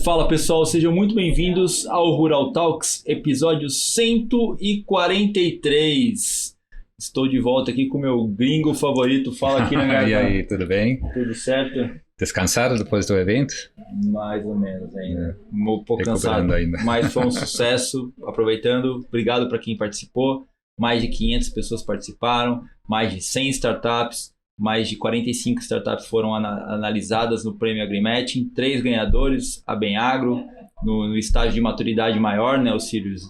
Fala pessoal, sejam muito bem-vindos ao Rural Talks, episódio 143. Estou de volta aqui com o meu gringo favorito. Fala aqui, né, E aí, tudo bem? Tudo certo? Descansado depois do evento? Mais ou menos ainda. Um pouco cansado, ainda. Mas foi um sucesso. Aproveitando, obrigado para quem participou. Mais de 500 pessoas participaram, mais de 100 startups, mais de 45 startups foram analisadas no Prêmio AgriMatching, 3 ganhadores, a Benagro, no estágio de maturidade maior, né, o Series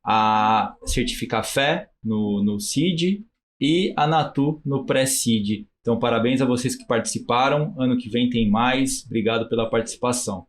A Certificafé no Seed e a Natu no Pré-Seed. Então, parabéns a vocês que participaram. Ano que vem tem mais. Obrigado pela participação.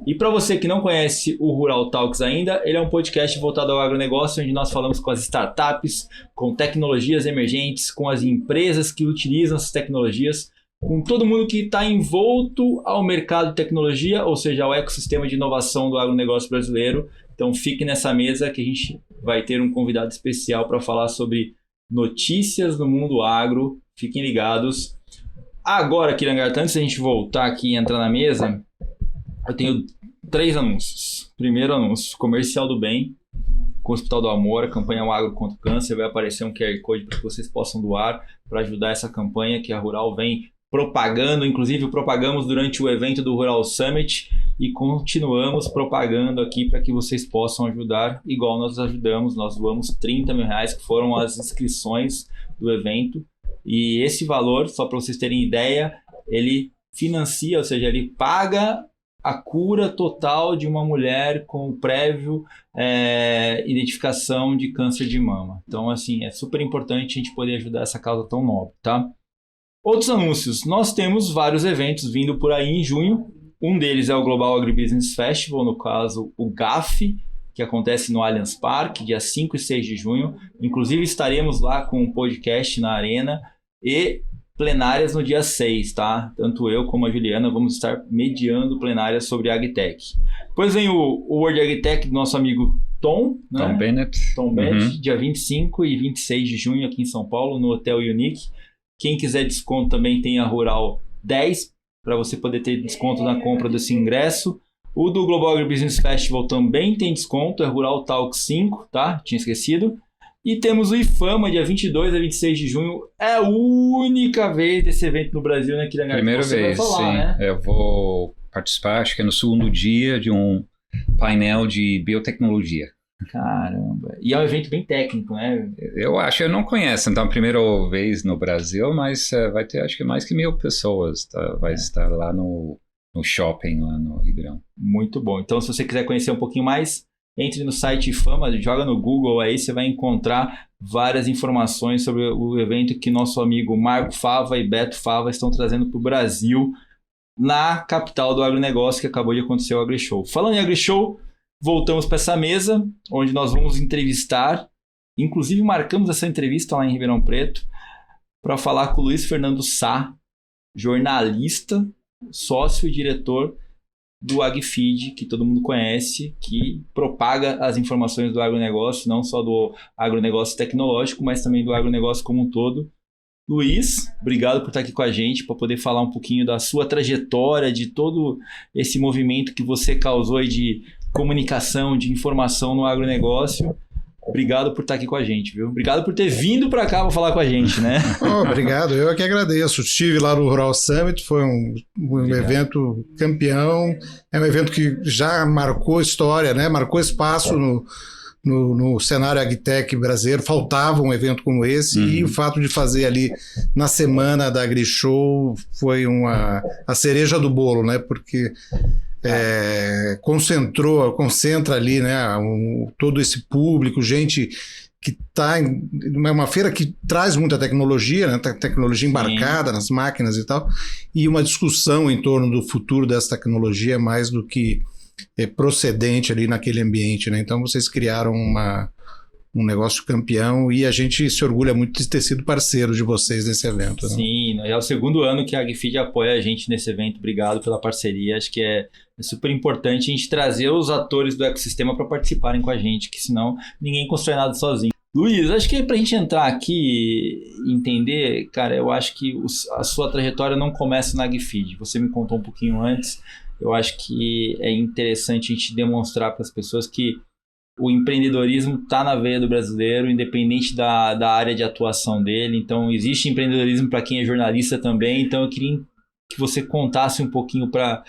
E para você que não conhece o Rural Talks ainda, ele é um podcast voltado ao agronegócio, onde nós falamos com as startups, com tecnologias emergentes, com as empresas que utilizam essas tecnologias, com todo mundo que está envolto ao mercado de tecnologia, ou seja, ao ecossistema de inovação do agronegócio brasileiro. Então fique nessa mesa que a gente vai ter um convidado especial para falar sobre notícias do mundo agro. Fiquem ligados. Agora, Kirangarta, antes da gente voltar aqui e entrar na mesa, eu tenho 3 anúncios. Primeiro anúncio, Comercial do Bem, com o Hospital do Amor, a campanha O Agro contra o Câncer. Vai aparecer um QR Code para que vocês possam doar para ajudar essa campanha que a Rural vem propagando. Inclusive, propagamos durante o evento do Rural Summit e continuamos propagando aqui para que vocês possam ajudar, igual nós ajudamos. Nós doamos R$30 mil, que foram as inscrições do evento. E esse valor, só para vocês terem ideia, ele financia, ou seja, ele paga a cura total de uma mulher com prévio identificação de câncer de mama. Então, assim, é super importante a gente poder ajudar essa causa tão nobre, tá? Outros anúncios. Nós temos vários eventos vindo por aí em junho. Um deles é o Global Agribusiness Festival, no caso, o GAF, que acontece no Allianz Parque, dia 5 e 6 de junho. Inclusive, estaremos lá com um podcast na Arena e plenárias no dia 6, tá? Tanto eu como a Juliana vamos estar mediando plenárias sobre AgTech. Depois vem o World AgTech do nosso amigo Tom, né? Tom Bennett, dia 25 e 26 de junho aqui em São Paulo, no Hotel Unique. Quem quiser desconto também tem a Rural 10, para você poder ter desconto na compra desse ingresso. O do Global Agribusiness Festival também tem desconto, é Rural Talk 5, tá? Tinha esquecido. E temos o IFAMA, dia 22 a 26 de junho. É a única vez desse evento no Brasil, né, Kirangar? Primeira vez, sim. Né? Eu vou participar, acho que é no segundo dia, de um painel de biotecnologia. Caramba. E é um evento bem técnico, né? Eu acho, eu não conheço, então, a primeira vez no Brasil, mas vai ter, acho que mais que 1.000 pessoas. Tá? Vai estar lá no shopping, lá no Ribeirão. Muito bom. Então, se você quiser conhecer um pouquinho mais, entre no site IFAMA, joga no Google, aí você vai encontrar várias informações sobre o evento que nosso amigo Marco Fava e Beto Fava estão trazendo para o Brasil, na capital do agronegócio, que acabou de acontecer o AgriShow. Falando em AgriShow, voltamos para essa mesa, onde nós vamos entrevistar, inclusive marcamos essa entrevista lá em Ribeirão Preto, para falar com o Luiz Fernando Sá, jornalista, sócio e diretor do AgFeed, que todo mundo conhece, que propaga as informações do agronegócio, não só do agronegócio tecnológico, mas também do agronegócio como um todo. Luiz, obrigado por estar aqui com a gente, para poder falar um pouquinho da sua trajetória, de todo esse movimento que você causou aí de comunicação, de informação no agronegócio. Obrigado por estar aqui com a gente, viu? Obrigado por ter vindo para cá para falar com a gente, né? Obrigado, eu que agradeço. Estive lá no Rural Summit, foi um evento campeão, é um evento que já marcou história, né? Marcou espaço no cenário AgTech brasileiro, faltava um evento como esse, e o fato de fazer ali na semana da AgriShow foi a cereja do bolo, né? Porque concentra ali, né, todo esse público, gente que está em uma feira que traz muita tecnologia, né, tecnologia embarcada nas máquinas e tal, e uma discussão em torno do futuro dessa tecnologia mais do que procedente ali naquele ambiente, né? Então vocês criaram um negócio campeão e a gente se orgulha muito de ter sido parceiro de vocês nesse evento. Né? Sim, é o segundo ano que a AgFeed apoia a gente nesse evento. Obrigado pela parceria. Acho que é super importante a gente trazer os atores do ecossistema para participarem com a gente, que senão ninguém constrói nada sozinho. Luiz, acho que para a gente entrar aqui e entender, cara, eu acho que a sua trajetória não começa na AgFeed. Você me contou um pouquinho antes eu acho que é interessante a gente demonstrar para as pessoas que o empreendedorismo está na veia do brasileiro, independente da área de atuação dele. Então, existe empreendedorismo para quem é jornalista também. Então, eu queria que você contasse um pouquinho para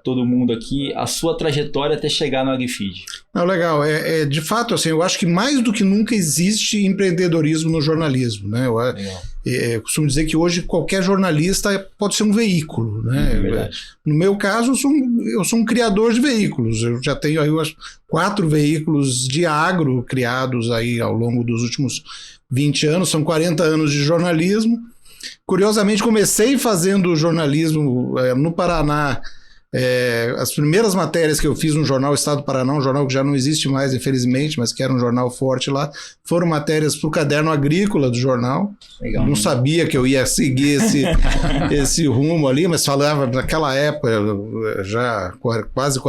todo mundo aqui a sua trajetória até chegar no AgriFeed. Legal. De fato, assim, eu acho que mais do que nunca existe empreendedorismo no jornalismo, né? Eu costumo dizer que hoje qualquer jornalista pode ser um veículo, né? No meu caso, eu sou um criador de veículos. Eu já tenho aí 4 veículos de agro criados aí ao longo dos últimos 20 anos. São 40 anos de jornalismo. Curiosamente, comecei fazendo jornalismo no Paraná. As primeiras matérias que eu fiz no jornal Estado do Paraná, um jornal que já não existe mais, infelizmente, mas que era um jornal forte lá, foram matérias para o caderno agrícola do jornal. Legal. Não sabia que eu ia seguir esse rumo ali, mas falava naquela época, já quase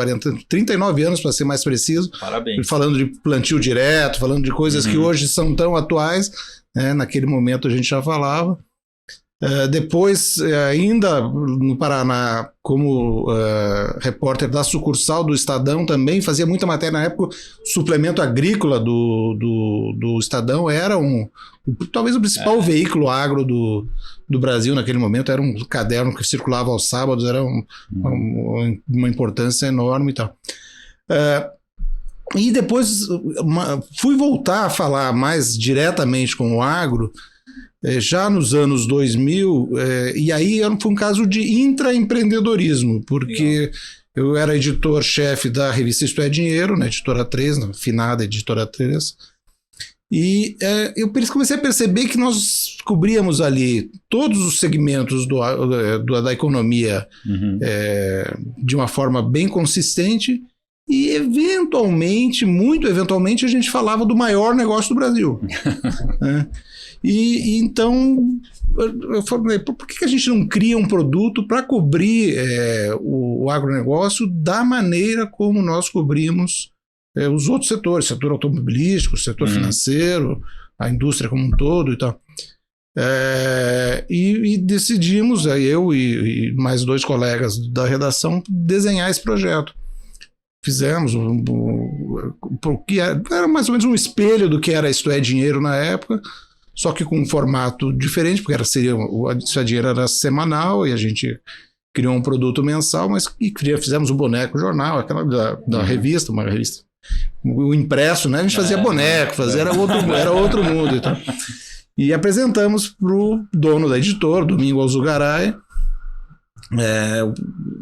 39 anos para ser mais preciso. Parabéns. Falando de plantio direto, falando de coisas que hoje são tão atuais, né? Naquele momento a gente já falava. Depois, ainda no Paraná, como repórter da sucursal do Estadão, também fazia muita matéria na época. O suplemento agrícola do Estadão era talvez o principal veículo agro do Brasil naquele momento. Era um caderno que circulava aos sábados, era uma importância enorme e tal. E depois fui voltar a falar mais diretamente com o agro já nos anos 2000, e aí foi um caso de intraempreendedorismo, porque eu era editor-chefe da revista Isto é Dinheiro, na Editora 3, na finada Editora 3, e eu comecei a perceber que nós cobríamos ali todos os segmentos da economia de uma forma bem consistente, e eventualmente, muito eventualmente, a gente falava do maior negócio do Brasil. Né? E então eu falei, por que a gente não cria um produto para cobrir o agronegócio da maneira como nós cobrimos os outros setores, setor automobilístico, setor financeiro, a indústria como um todo e tal. E decidimos, eu e mais 2 colegas da redação, desenhar esse projeto. Fizemos porque era mais ou menos um espelho do que era Isto é Dinheiro na época, só que com um formato diferente, porque o Isto é Dinheiro era semanal e a gente criou um produto mensal, mas fizemos o boneco jornal, aquela da revista, uma revista. O impresso, né? A gente fazia boneco, era outro mundo e tal. E apresentamos para o dono da editora, Domingo Alzugaray,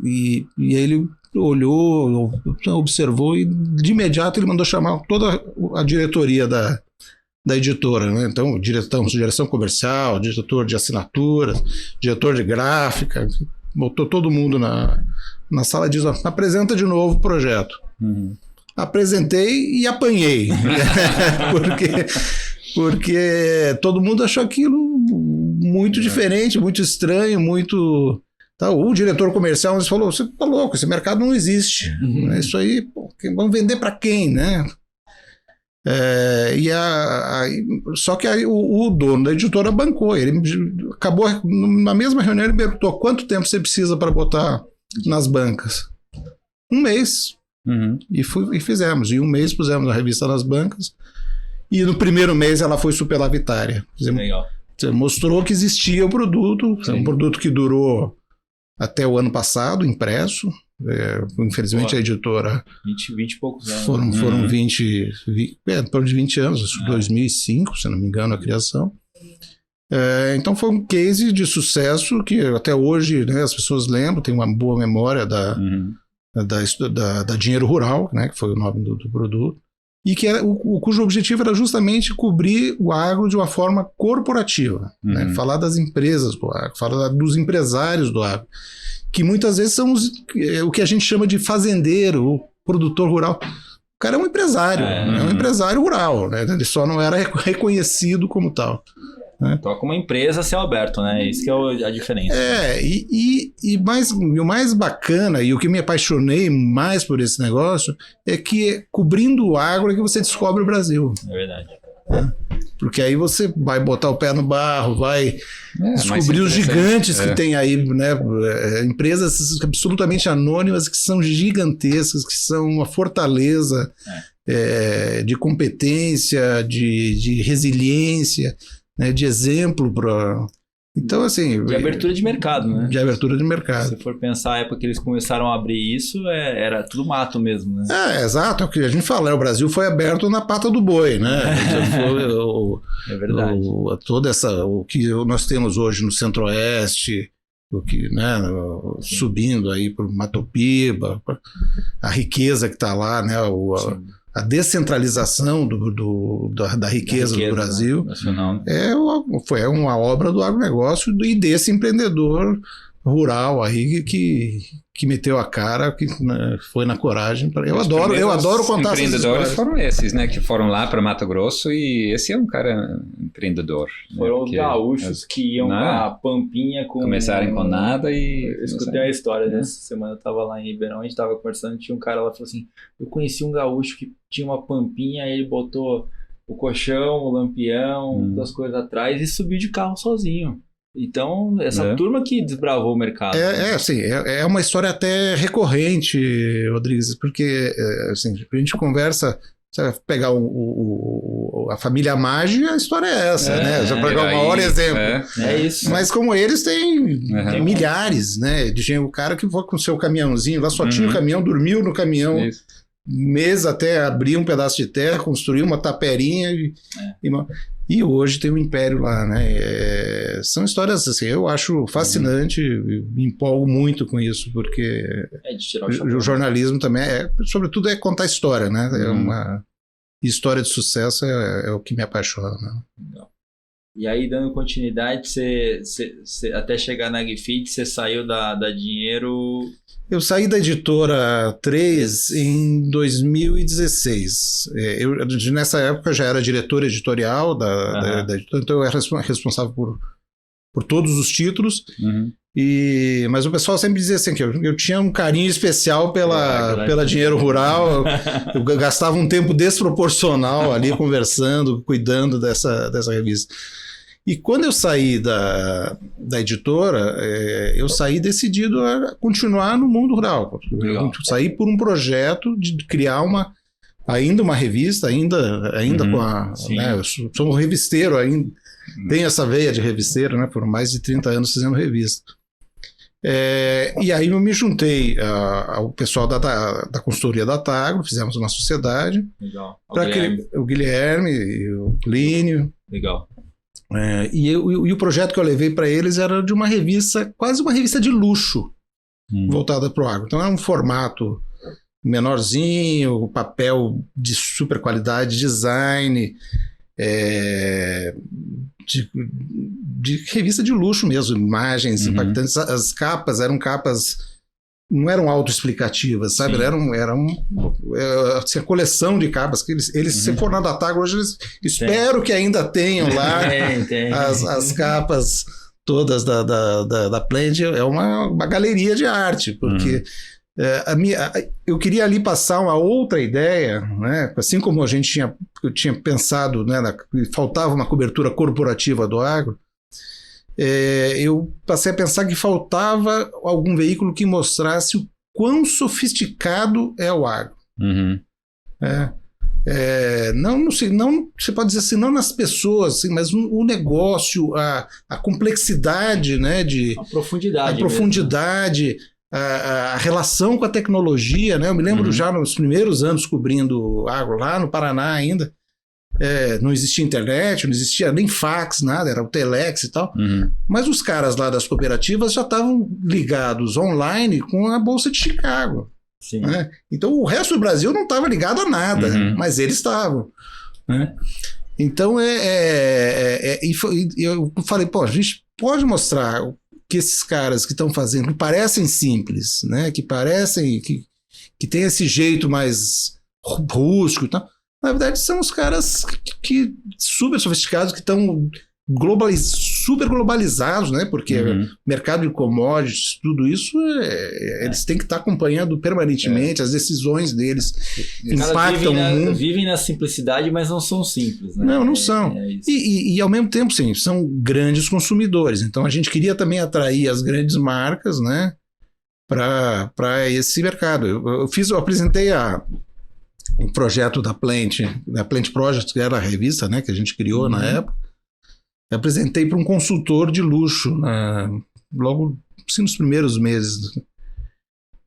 e ele olhou, observou e de imediato ele mandou chamar toda a diretoria da editora, né? Então, direção comercial, diretor de assinaturas, diretor de gráfica, botou todo mundo na sala e diz, apresenta de novo o projeto. Apresentei e apanhei, porque todo mundo achou aquilo muito diferente, muito estranho, muito... Tá, o diretor comercial falou, você tá louco, esse mercado não existe. Isso aí, vamos vender para quem, né? Só que aí o dono da editora bancou. Ele acabou, na mesma reunião, ele perguntou quanto tempo você precisa para botar nas bancas. 1 mês. E fizemos. Em 1 mês pusemos a revista nas bancas. E no primeiro mês ela foi superavitária. Legal. Você mostrou que existia o produto. É um produto que durou até o ano passado, impresso. Infelizmente a editora 20 e poucos anos. Foram 20 anos, acho que 2005, se não me engano, a criação. Então foi um case de sucesso que até hoje, né, as pessoas lembram, tem uma boa memória da Dinheiro Rural, né, que foi o nome do produto, e que cujo objetivo era justamente cobrir o agro de uma forma corporativa, né, falar das empresas do agro, falar dos empresários do agro, que muitas vezes são o que a gente chama de fazendeiro, o produtor rural. O cara é um empresário, é um empresário rural, né? Ele só não era reconhecido como tal. Né? Toca uma empresa a céu aberto, né? Isso que é a diferença. O mais bacana, e o que me apaixonei mais por esse negócio, é que cobrindo o agro é que você descobre o Brasil. É verdade. Porque aí você vai botar o pé no barro, vai descobrir os gigantes que tem aí, né? Empresas absolutamente anônimas que são gigantescas, que são uma fortaleza de competência, de resiliência, né? De exemplo para... Então, assim... De abertura de mercado, né? De abertura de mercado. Se for pensar a época que eles começaram a abrir isso, era tudo mato mesmo, né? Exato, é o que a gente fala, o Brasil foi aberto na pata do boi, né? É verdade. O que nós temos hoje no Centro-Oeste, o que, né, subindo aí para o Mato Piba, a riqueza que está lá, né? A descentralização da riqueza do Brasil, nacional. Foi uma obra do agronegócio e desse empreendedor rural aí que meteu a cara, que, né, foi na coragem. Eu adoro contar essas histórias. Os empreendedores foram esses, né, que foram lá para Mato Grosso, e esse é um cara empreendedor. Foram os gaúchos que iam para Pampinha com... Começaram com nada e... Eu escutei a história dessa semana, eu estava lá em Ribeirão, a gente estava conversando, tinha um cara lá que falou assim, eu conheci um gaúcho que tinha uma Pampinha, ele botou o colchão, o lampião, das coisas atrás e subiu de carro sozinho. Então, essa turma que desbravou o mercado. Assim, é uma história até recorrente, Rodrigues, porque assim, a gente conversa, você vai pegar a família Maggi, a história é essa, né? Você vai pegar o maior exemplo. É isso. Mas como eles tem milhares, né? De gente, o cara que foi com o seu caminhãozinho, lá só tinha o caminhão, dormiu no caminhão, mês até abrir um pedaço de terra, construir uma taperinha e hoje tem um império lá, né? São histórias assim, eu acho fascinante, me empolgo muito com isso, porque o jornalismo também sobretudo é contar história, né? É uma história de sucesso, é o que me apaixona. Né? E aí, dando continuidade, você até chegar na Agfeed, você saiu da Dinheiro... Eu saí da Editora 3 em 2016. Nessa época já era diretor editorial da editora, então eu era responsável por todos os títulos. Mas o pessoal sempre dizia assim, que eu tinha um carinho especial pela Dinheiro Rural. Eu gastava um tempo desproporcional ali conversando, cuidando dessa revista. E quando eu saí da editora, eu saí decidido a continuar no mundo rural. Eu saí por um projeto de criar ainda uma revista, ainda com a... Né, eu sou um revisteiro ainda, tenho essa veia de revisteiro, né, por mais de 30 anos fazendo revista. E aí eu me juntei ao pessoal da consultoria da Tagro, fizemos uma sociedade. Legal. O Guilherme e o Plínio. Legal. E o projeto que eu levei para eles era de uma revista, quase uma revista de luxo, voltada para o agro. Então era um formato menorzinho, papel de super qualidade, design, de revista de luxo mesmo, imagens impactantes. As capas eram não eram autoexplicativas, sabe? Eram assim, a coleção de capas que eles se for na Datagro hoje, espero que ainda tenham lá as capas todas da Plant. É uma galeria de arte, porque eu queria ali passar uma outra ideia, né? Assim como eu tinha pensado, né, faltava uma cobertura corporativa do agro. Eu passei a pensar que faltava algum veículo que mostrasse o quão sofisticado é o agro. Não você pode dizer assim, não nas pessoas, assim, mas o negócio, a complexidade, né, a profundidade, a relação com a tecnologia, né? Eu me lembro já nos primeiros anos cobrindo agro lá no Paraná ainda. Não existia internet, não existia nem fax, nada, era o telex e tal. Mas os caras lá das cooperativas já estavam ligados online com a Bolsa de Chicago. Né? Então o resto do Brasil não estava ligado a nada, mas eles estavam. Né? Então eu falei, a gente pode mostrar que esses caras que estão fazendo, que parecem simples, né? Que parecem que tem esse jeito mais rústico e tal. Na verdade, são os caras que super sofisticados, que estão super globalizados, né? Porque mercado de commodities, tudo isso, eles têm que estar acompanhando permanentemente, as decisões deles impactam o mundo. Vivem na simplicidade, mas não são simples, né? Não são. E ao mesmo tempo, sim, são grandes consumidores. Então a gente queria também atrair as grandes marcas, né? Para esse mercado. Eu apresentei um projeto da Plant Project, que era a revista, né, que a gente criou na época. Eu apresentei para um consultor de luxo, logo assim, nos primeiros meses.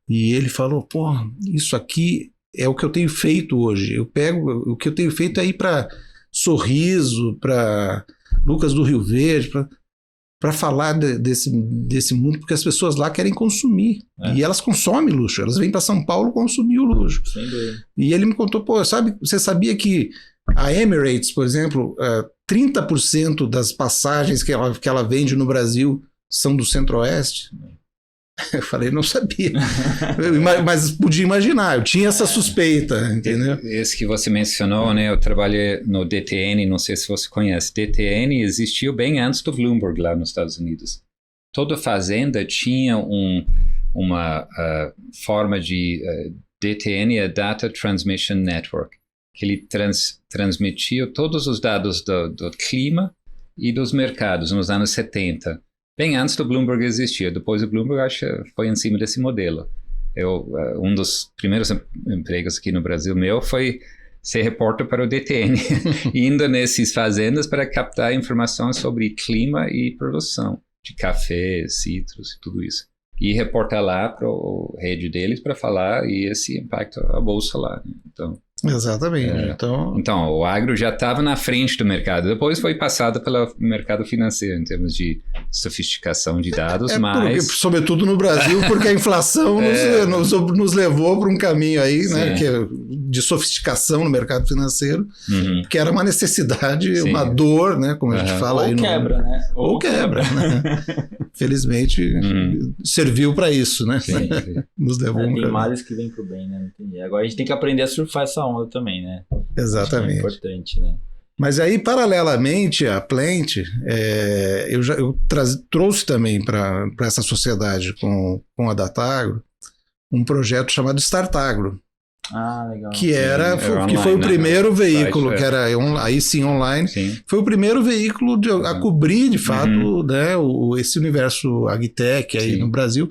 E ele falou, pô, isso aqui é o que eu tenho feito hoje. O que eu tenho feito é ir para Sorriso, para Lucas do Rio Verde, para falar desse mundo, porque as pessoas lá querem consumir. E elas consomem luxo. Elas vêm para São Paulo consumir o luxo. E ele me contou, pô, você sabia que a Emirates, por exemplo, 30% das passagens que ela vende no Brasil são do Centro-Oeste? Eu falei, não sabia. Mas podia imaginar, eu tinha essa suspeita, entendeu? Esse que você mencionou, né? Eu trabalhei no DTN, não sei se você conhece. DTN existiu bem antes do Bloomberg lá nos Estados Unidos. Toda fazenda tinha uma forma de... DTN é Data Transmission Network, que ele transmitia todos os dados do clima e dos mercados nos anos 70. Bem antes do Bloomberg existir. Depois do Bloomberg, acho que foi em cima desse modelo. Um dos primeiros empregos aqui no Brasil meu foi ser repórter para o DTN, indo nessas fazendas para captar informações sobre clima e produção de café, citros e tudo isso. E reportar lá para a rede deles para falar e esse impacto a bolsa lá. Né? Então, exatamente. Então, o agro já estava na frente do mercado. Depois foi passado pelo mercado financeiro, em termos de sofisticação de dados, mas... Sobretudo no Brasil, porque a inflação nos levou para um caminho aí, né, que é de sofisticação no mercado financeiro, que era uma necessidade, uma dor, né, como a gente fala aí. Ou quebra, né? Felizmente, serviu para isso, né? Sim. Nos levou tem males que vêm pro bem, né? Agora a gente tem que aprender a surfar essa onda também, né? Exatamente. É importante, né? Mas aí, paralelamente à Plant, eu trouxe também para essa sociedade com a Datagro um projeto chamado Startagro. Legal. Que foi o primeiro veículo, que era aí sim online, foi o primeiro veículo a cobrir de fato, né, esse universo agtech aí no Brasil,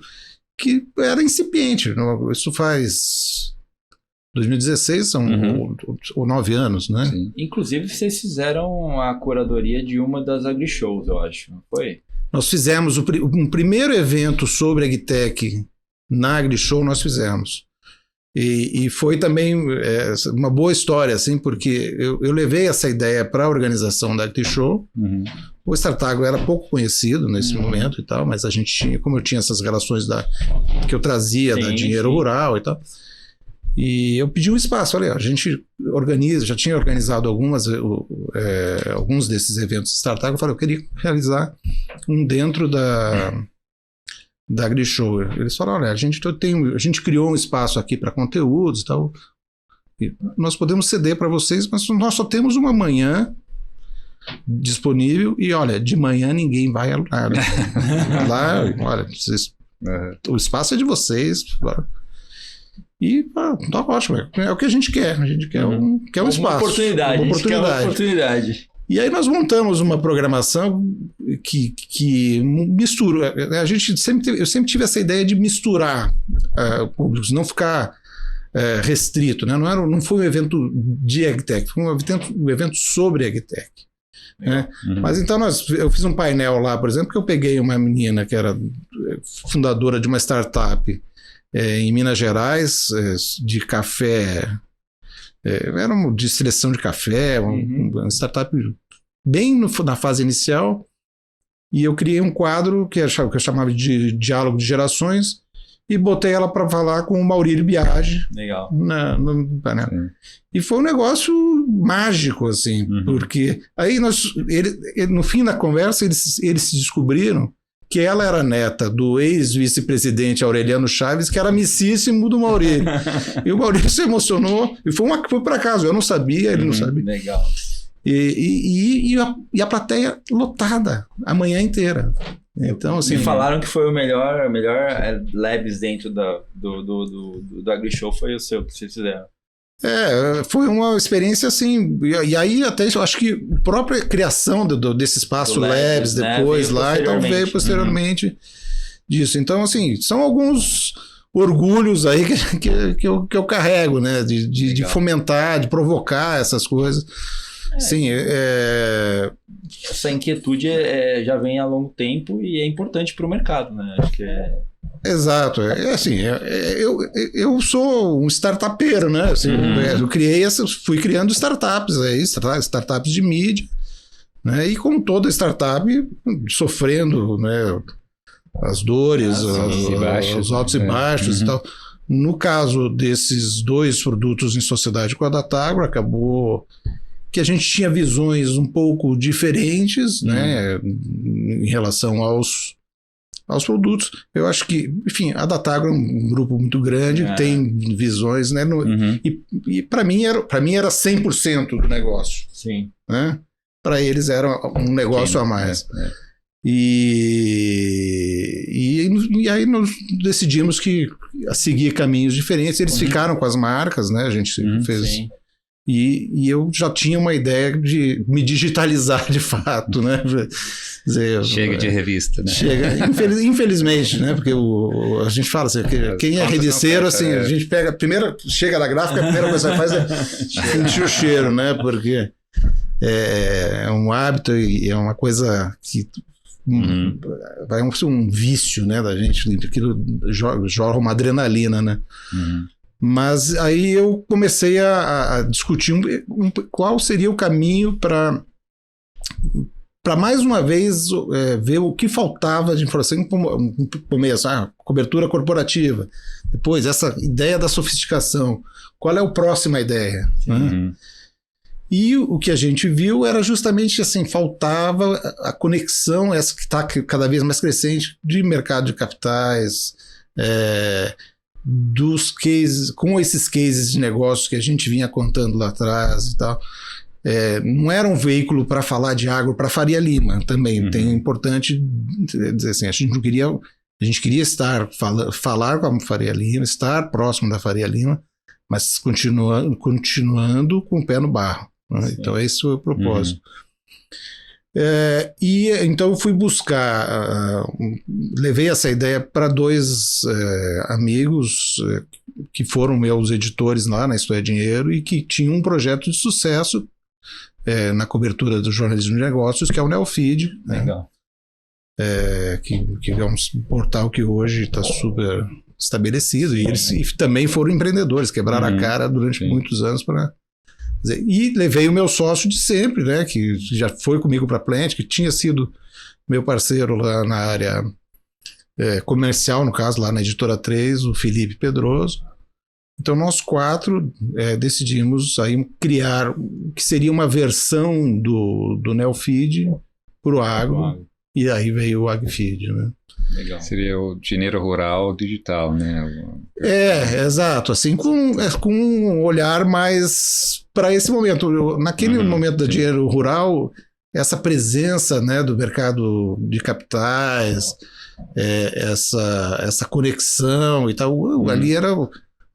que era incipiente. Isso faz 2016, são 9 anos, né? Sim. Inclusive vocês fizeram a curadoria de uma das AgriShows, eu acho, não foi? Nós fizemos um primeiro evento sobre agtech na AgriShow, nós fizemos. E foi também uma boa história, assim, porque eu levei essa ideia para a organização da AgriShow. O Startagro era pouco conhecido nesse momento e tal, mas a gente tinha, como eu tinha essas relações que eu trazia da Dinheiro Rural e tal, e eu pedi um espaço. Falei, a gente já tinha organizado alguns desses eventos de Startagro. Eu falei, eu queria realizar um dentro da AgriShow. Eles falaram, olha, a gente criou um espaço aqui para conteúdos e tal, e nós podemos ceder para vocês, mas nós só temos uma manhã disponível e, olha, de manhã ninguém vai alugar. Lá, olha, o espaço é de vocês. E tá ótimo, é o que a gente quer. A gente quer um espaço. Uma oportunidade. E aí nós montamos uma programação que mistura. Eu sempre tive essa ideia de misturar públicos, não ficar restrito, né? Não foi um evento de agtech, foi um evento sobre agtech. Né? Mas então eu fiz um painel lá, por exemplo, que eu peguei uma menina que era fundadora de uma startup em Minas Gerais, de café. Era de seleção de café, uma startup bem na fase inicial, e eu criei um quadro que eu chamava de Diálogo de Gerações e botei ela para falar com o Maurílio Biagi. Legal. E foi um negócio mágico, assim, porque aí no fim da conversa eles se descobriram que ela era neta do ex-vice-presidente Aureliano Chaves, que era amicíssimo do Maurílio. E o Maurílio se emocionou, e foi por acaso, eu não sabia, ele não sabia. Legal. E a plateia lotada a manhã inteira. Então, assim, Me falaram que foi o melhor Labs dentro do AgriShow, foi o seu que vocês fizeram. Foi uma experiência assim, e aí até eu acho que a própria criação desse espaço Labs depois lá, então veio posteriormente disso. Então, assim, são alguns orgulhos aí que eu carrego, né, de fomentar, de provocar essas coisas. Sim, essa inquietude já vem há longo tempo e é importante para o mercado, né? Acho que Exato, assim, eu sou um startupeiro, né? Assim, eu fui criando startups aí, startups de mídia, né? E como toda startup, sofrendo, né, as dores, os altos e baixos e tal. No caso desses 2 produtos em sociedade com a Datagro, acabou que a gente tinha visões um pouco diferentes, né, em relação aos produtos. Eu acho que, enfim, a Datagro é um grupo muito grande, tem visões, né, e para mim era 100% do negócio. Sim. Né? Para eles era um negócio a mais. E aí nós decidimos que seguir caminhos diferentes. Eles ficaram com as marcas, né? A gente fez. Sim. E eu já tinha uma ideia de me digitalizar de fato, né? Chega de revista, né? Infelizmente, né? Porque a gente fala assim, quem é revisteiro, assim, a gente pega, primeiro chega da gráfica, a primeira coisa que faz é sentir o cheiro, né? Porque é um hábito e é uma coisa que vai um vício, né, da gente, aquilo joga uma adrenalina, né? Mas aí eu comecei a discutir qual seria o caminho para mais uma vez ver o que faltava de informação no começo, cobertura corporativa, depois essa ideia da sofisticação, qual é a próxima ideia, né? E o que a gente viu era justamente assim, faltava a conexão, essa que está cada vez mais crescente, de mercado de capitais, dos cases, com esses cases de negócios que a gente vinha contando lá atrás e tal. Não era um veículo para falar de agro para Faria Lima também. Tem importante dizer assim, a gente queria falar com a Faria Lima, estar próximo da Faria Lima, mas continuando com o pé no barro. Né? Então esse foi o propósito. E então eu fui buscar, levei essa ideia para 2 amigos que foram meus editores lá na Isto é Dinheiro e que tinham um projeto de sucesso na cobertura do jornalismo de negócios, que é o Neofeed. Legal. Que é um portal que hoje está super estabelecido, e eles também foram empreendedores, quebraram a cara durante muitos anos para... E levei o meu sócio de sempre, né, que já foi comigo para a Plant, que tinha sido meu parceiro lá na área comercial, no caso, lá na Editora 3, o Felipe Pedroso. Então, nós 4 decidimos aí criar o que seria uma versão do Neofeed para o agro, e aí veio o AgFeed, né? Legal. Seria o dinheiro rural digital, né? Exato, assim, com um olhar mais para esse momento. Naquele momento do dinheiro rural, essa presença, né, do mercado de capitais, essa conexão e tal, ali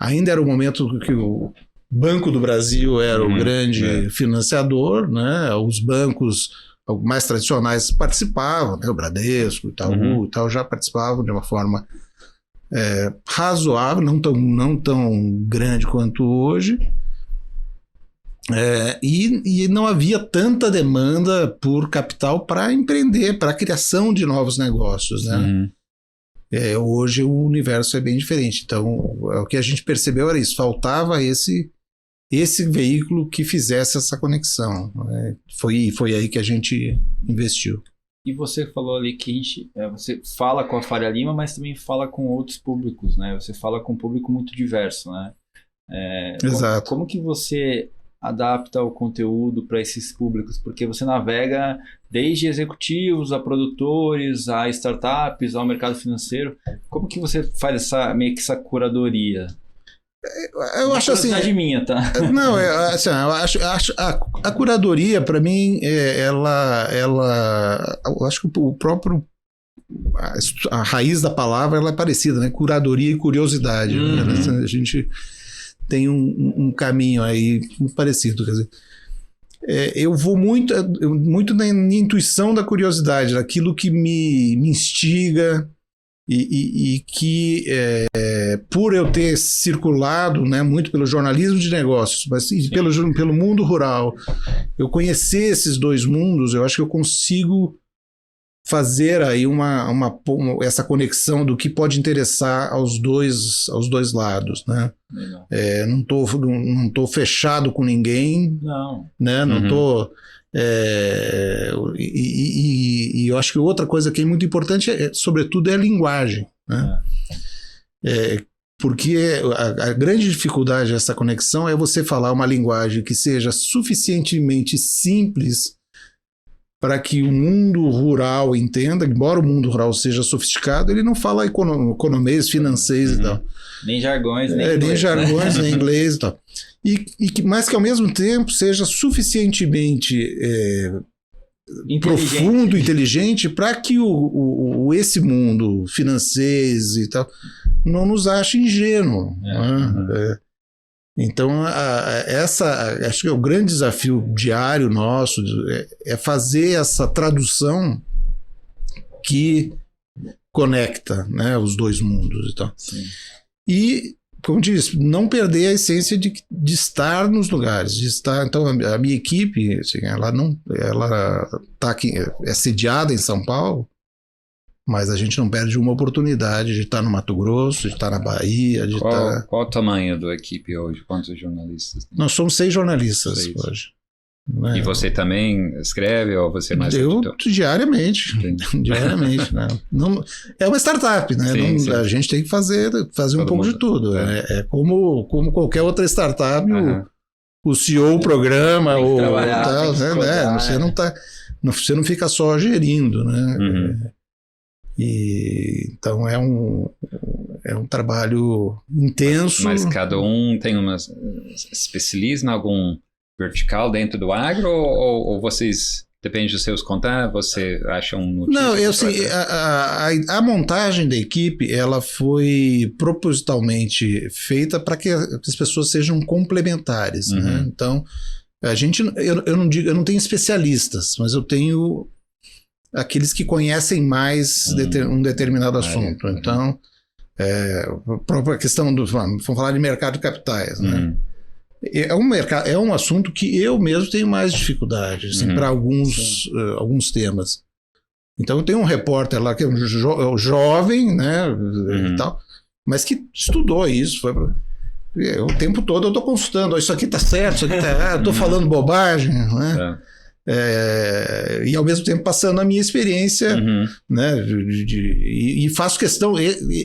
ainda era o momento que o Banco do Brasil era o grande financiador, né? Os bancos mais tradicionais participavam, né? O Bradesco, o Itaú e tal, já participavam de uma forma razoável, não tão grande quanto hoje, e não havia tanta demanda por capital para empreender, para a criação de novos negócios, né? Hoje o universo é bem diferente, então o que a gente percebeu era isso, faltava esse veículo que fizesse essa conexão, né? Foi aí que a gente investiu. E você falou ali que você fala com a Faria Lima, mas também fala com outros públicos, né? Você fala com um público muito diverso, né? Exato. Como que você adapta o conteúdo para esses públicos? Porque você navega desde executivos a produtores, a startups, ao mercado financeiro. Como que você faz meio que essa curadoria? Eu acho assim. É minha, tá? Não, assim, eu acho a curadoria, para mim, eu acho que o próprio. A raiz da palavra ela é parecida, né? Curadoria e curiosidade. Né? A gente tem um caminho aí muito parecido. Quer dizer, eu vou muito na intuição da curiosidade, daquilo que me instiga e que, por eu ter circulado, né, muito pelo jornalismo de negócios, mas pelo mundo rural, eu conhecer esses dois mundos, eu acho que eu consigo fazer aí essa conexão do que pode interessar aos dois lados, né? Não tô fechado com ninguém, não, né? Não tô e eu acho que outra coisa que é muito importante sobretudo é a linguagem, né? Porque a grande dificuldade dessa conexão é você falar uma linguagem que seja suficientemente simples para que o mundo rural entenda, embora o mundo rural seja sofisticado, ele não fala economês, financeiros e tal. Nem jargões, nem inglês e tal. Mas que ao mesmo tempo seja suficientemente profundo, inteligente, para que esse mundo financeiro e tal não nos ache ingênuo. Então, acho que é o grande desafio diário nosso, é fazer essa tradução que conecta, né, os dois mundos e tal. Sim. E, como disse, não perder a essência de estar nos lugares, de estar. Então, a minha equipe, assim, ela está aqui, é sediada em São Paulo, mas a gente não perde uma oportunidade de estar no Mato Grosso, de estar na Bahia, de estar... Qual o tamanho da equipe hoje? Quantos jornalistas tem? Nós somos 6 jornalistas hoje. Né? E você também escreve ou você mais editor? Diariamente. Diariamente. Né? Não, é uma startup, né? Sim. A gente tem que fazer um pouco de tudo. É como qualquer outra startup, o CEO programa, ou tal, né? Você não fica só gerindo, né? Então é um trabalho intenso. Mas cada um tem especializa em algum vertical dentro do agro ou vocês, depende dos seus contatos, você acha um... Não, a montagem da equipe ela foi propositalmente feita para que as pessoas sejam complementares, né? Então eu não tenho especialistas, mas eu tenho aqueles que conhecem mais um determinado assunto. Então, a própria questão vamos falar de mercado de capitais, né? É um assunto que eu mesmo tenho mais dificuldade, assim, para alguns temas. Então, eu tenho um repórter lá que é um jovem, né, e tal, mas que estudou isso, o tempo todo eu estou consultando, isso aqui está certo, isso aqui está errado, estou falando bobagem, né? E ao mesmo tempo passando a minha experiência, né, e faço questão,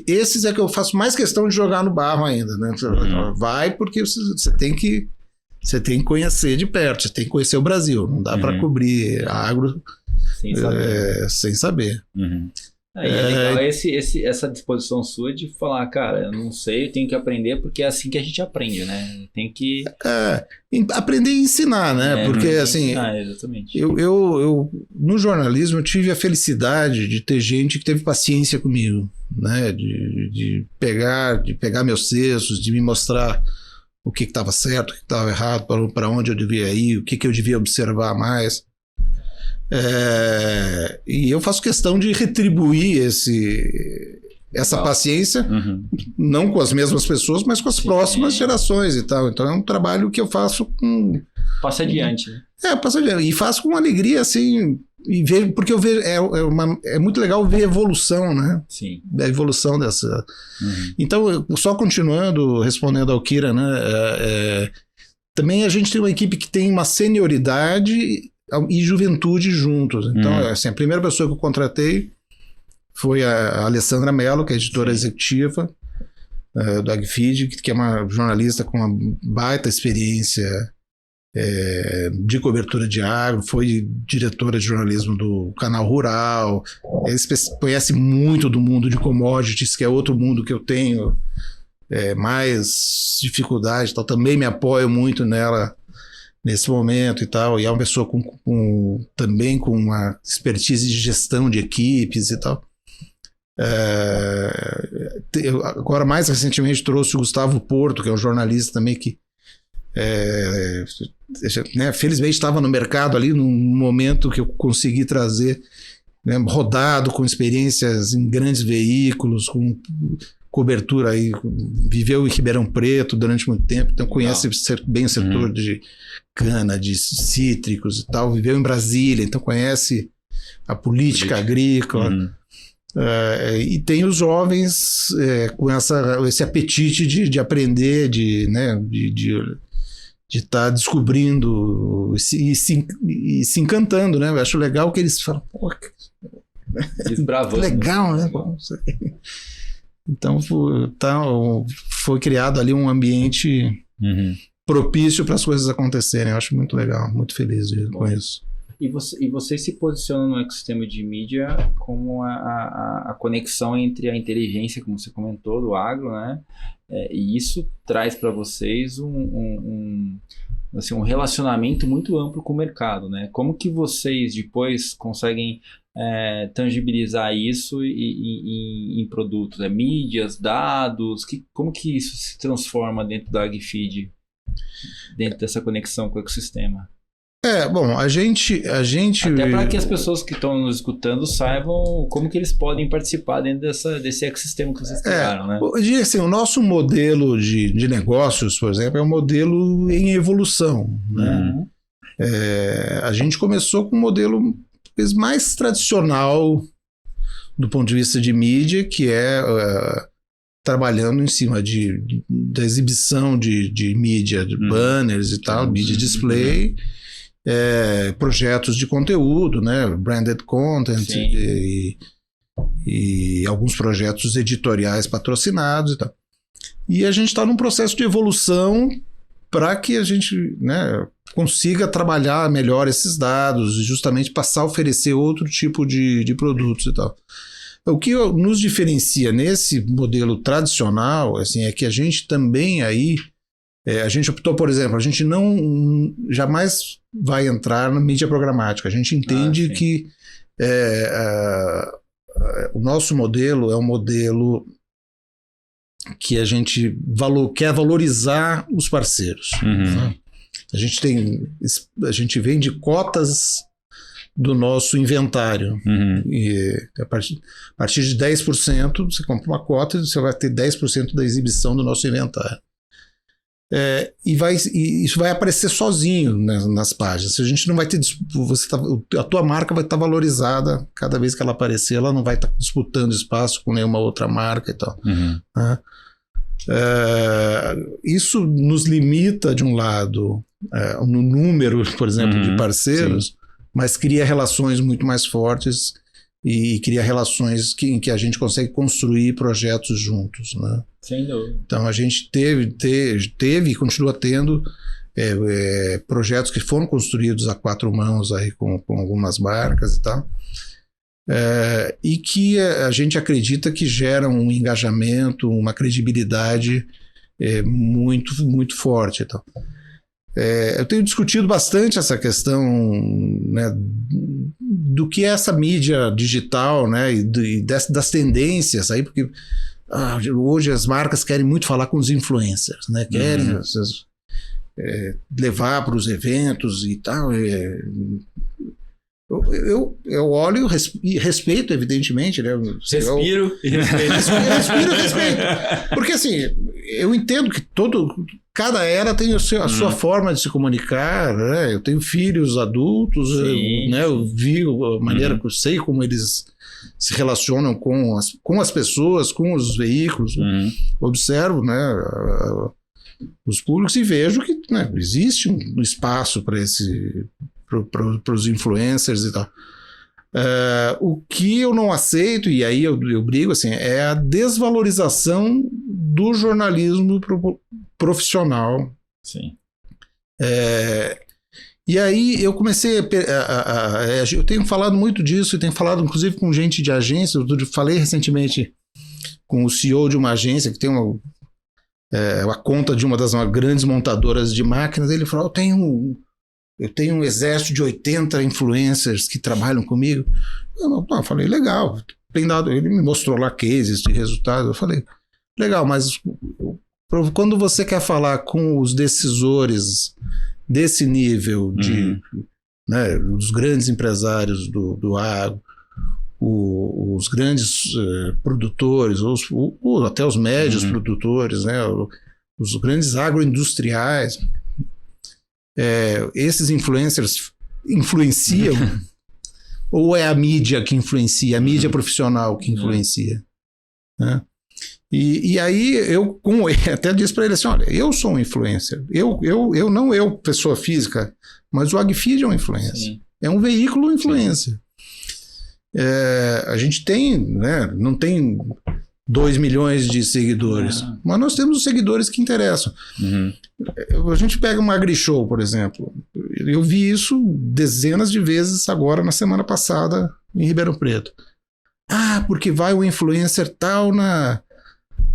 esses é que eu faço mais questão de jogar no barro ainda, né? Vai porque você tem que conhecer de perto, você tem que conhecer o Brasil, não dá para cobrir agro sem saber. É legal essa disposição sua de falar, cara, eu não sei, eu tenho que aprender, porque é assim que a gente aprende, né? Tem que... aprender e ensinar, né? Porque, assim, exatamente. Eu, no jornalismo, eu tive a felicidade de ter gente que teve paciência comigo, né? De pegar meus textos, de me mostrar o que estava certo, o que estava errado, para onde eu devia ir, o que eu devia observar mais. E eu faço questão de retribuir essa paciência, não com as mesmas pessoas, mas com as próximas gerações e tal. Então é um trabalho que eu faço com... Passa adiante, né? Passa adiante. E faço com alegria, assim, e vejo, porque eu vejo, é muito legal ver a evolução, né? Sim. A evolução dessa... Então, só continuando, respondendo ao Kira, né? Também a gente tem uma equipe que tem uma senioridade e juventude juntos. Então, assim, a primeira pessoa que eu contratei foi a Alessandra Mello, que é editora executiva do AgFeed, que é uma jornalista com uma baita experiência de cobertura de agro, foi diretora de jornalismo do Canal Rural, conhece muito do mundo de commodities, que é outro mundo que eu tenho mais dificuldade e tal, também me apoio muito nela nesse momento e tal, e é uma pessoa também com uma expertise de gestão de equipes e tal. Eu, agora, mais recentemente, trouxe o Gustavo Porto, que é um jornalista também que felizmente estava no mercado ali num momento que eu consegui trazer, né, rodado, com experiências em grandes veículos, com cobertura aí, viveu em Ribeirão Preto durante muito tempo, então conhece bem o setor de cana, de cítricos e tal, viveu em Brasília, então conhece a política agrícola. E tem os jovens com esse apetite de aprender, de estar descobrindo e se encantando, né? Eu acho legal que eles falam, pô, que legal, né? Então foi criado ali um ambiente propício para as coisas acontecerem. Eu acho muito legal, muito feliz com isso. E você se posiciona no ecossistema de mídia como a conexão entre a inteligência, como você comentou, do agro, né? E isso traz para vocês um relacionamento muito amplo com o mercado, né? Como que vocês depois conseguem tangibilizar isso em produtos? Mídias, dados? Como que isso se transforma dentro da AgFeed, dentro dessa conexão com o ecossistema? Bom, a gente... Até para que as pessoas que estão nos escutando saibam como que eles podem participar dentro desse ecossistema que vocês criaram, né? Eu diria assim, o nosso modelo de negócios, por exemplo, é um modelo em evolução, né? A gente começou com um modelo mais tradicional do ponto de vista de mídia, que é trabalhando em cima da exibição de mídia, de banners e tal, mídia display, projetos de conteúdo, né, branded content e alguns projetos editoriais patrocinados e tal. E a gente está num processo de evolução para que a gente, né, consiga trabalhar melhor esses dados e justamente passar a oferecer outro tipo de produtos e tal. O que nos diferencia nesse modelo tradicional, assim, é que a gente também aí, a gente optou, por exemplo, a gente jamais vai entrar na mídia programática. A gente entende que o nosso modelo é um modelo que a gente quer valorizar os parceiros. Né? A gente vende cotas do nosso inventário. E a partir de 10%, você compra uma cota e você vai ter 10% da exibição do nosso inventário. E isso vai aparecer sozinho, né, nas páginas. A gente não vai ter... a tua marca vai estar valorizada cada vez que ela aparecer, ela não vai estar disputando espaço com nenhuma outra marca e tal. Né? Isso nos limita, de um lado, no número, por exemplo, de parceiros, mas cria relações muito mais fortes e cria relações em que a gente consegue construir projetos juntos, né? Sem dúvida. Então a gente teve e continua tendo projetos que foram construídos a quatro mãos aí com algumas marcas e tal, e que a gente acredita que geram um engajamento, uma credibilidade muito, muito forte e tal. Eu tenho discutido bastante essa questão, né, do que é essa mídia digital, né, e das tendências aí, porque hoje as marcas querem muito falar com os influencers, né, querem levar para os eventos e tal. Eu olho e respeito, evidentemente, né? Respiro e respeito. Porque assim, eu entendo que cada era tem a sua forma de se comunicar, né? Eu tenho filhos adultos, né? Eu vi a maneira que eu sei como eles se relacionam com as pessoas, com os veículos. Observo, né, os públicos e vejo que, né, existe um espaço para os influencers e tal. O que eu não aceito, e aí eu brigo, assim, é a desvalorização do jornalismo profissional. Sim. E aí eu comecei eu tenho falado muito disso, e tenho falado inclusive com gente de agência. Eu falei recentemente com o CEO de uma agência que tem a conta de uma das grandes montadoras de máquinas. Ele falou, eu tenho um exército de 80 influencers que trabalham comigo. Eu falei, legal. Ele me mostrou lá cases de resultados. Eu falei, legal, mas quando você quer falar com os decisores desse nível né, os grandes empresários do agro, os grandes produtores, ou até os médios produtores, né, os grandes agroindustriais, esses influencers influenciam ou é a mídia que influencia, a mídia profissional que influencia, né? E aí eu até disse para ele assim, olha, eu sou um influencer, não pessoa física, mas o AgFeed é um influencer. Sim. É um veículo influencer. A gente tem, né, não tem 2 milhões de seguidores, mas nós temos os seguidores que interessam. A gente pega uma AgriShow, por exemplo. Eu vi isso dezenas de vezes agora na semana passada em Ribeirão Preto. Porque vai o influencer tal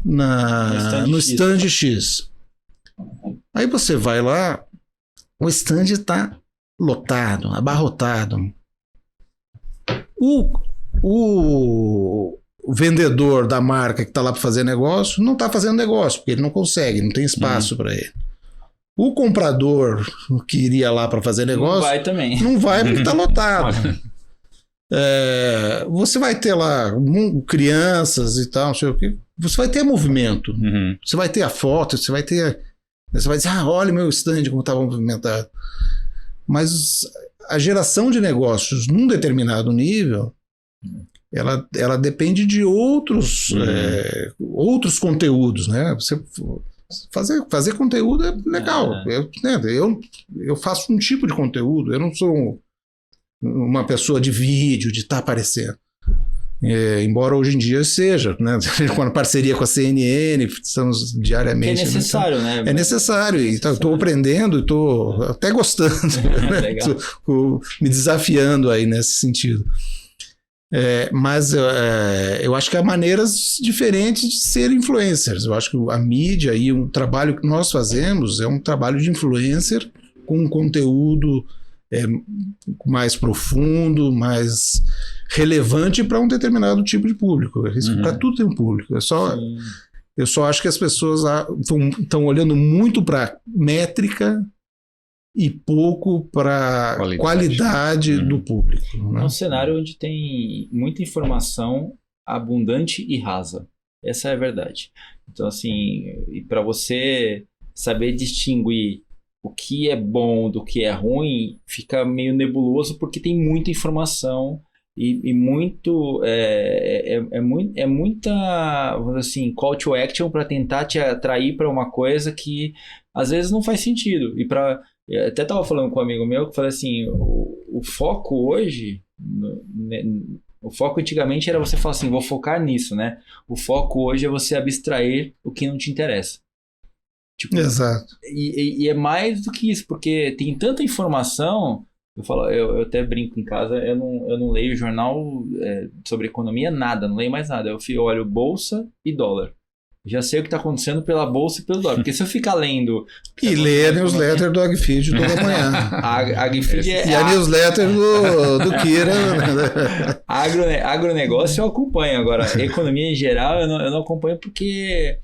no stand X. Aí você vai lá, o stand está lotado, abarrotado. O vendedor da marca que está lá para fazer negócio não está fazendo negócio, porque ele não consegue, não tem espaço para ele. O comprador que iria lá para fazer negócio não vai também. Não vai porque está lotado. Você vai ter lá crianças e tal, não sei o quê. Você vai ter movimento. Você vai ter a foto, você vai dizer, olha meu stand como estava movimentado. Mas a geração de negócios num determinado nível, ela depende de outros conteúdos, né? Você fazer conteúdo é legal. Eu faço um tipo de conteúdo, eu não sou uma pessoa de vídeo, de estar aparecendo. Embora hoje em dia seja, né? Com a parceria com a CNN, estamos diariamente. Que é necessário, né? É necessário. Então, estou aprendendo e estou até gostando, né? Tô me desafiando aí nesse sentido. Mas eu acho que há maneiras diferentes de ser influencers. Eu acho que a mídia e o trabalho que nós fazemos é um trabalho de influencer com um conteúdo mais profundo, mais relevante para um determinado tipo de público. Para tudo tem um público. Eu só acho que as pessoas estão olhando muito para métrica e pouco para qualidade do público. Né? É um cenário onde tem muita informação abundante e rasa. Essa é a verdade. Então, assim, para você saber distinguir o que é bom do que é ruim, fica meio nebuloso porque tem muita informação e muita, vamos dizer assim, call to action para tentar te atrair para uma coisa que às vezes não faz sentido. Eu até estava falando com um amigo meu que falou assim, o foco hoje, o foco antigamente era você falar assim, vou focar nisso, né? O foco hoje é você abstrair o que não te interessa. Tipo, exato. E é mais do que isso, porque tem tanta informação. Eu até brinco em casa, eu não leio jornal sobre economia, nada, não leio mais nada. Eu olho bolsa e dólar. Já sei o que está acontecendo pela bolsa e pelo dólar. Porque se eu ficar lendo... E ler a newsletter do AgFeed toda manhã. A AgFeed e a newsletter do Kira. Agronegócio eu acompanho. Agora, economia em geral eu não acompanho porque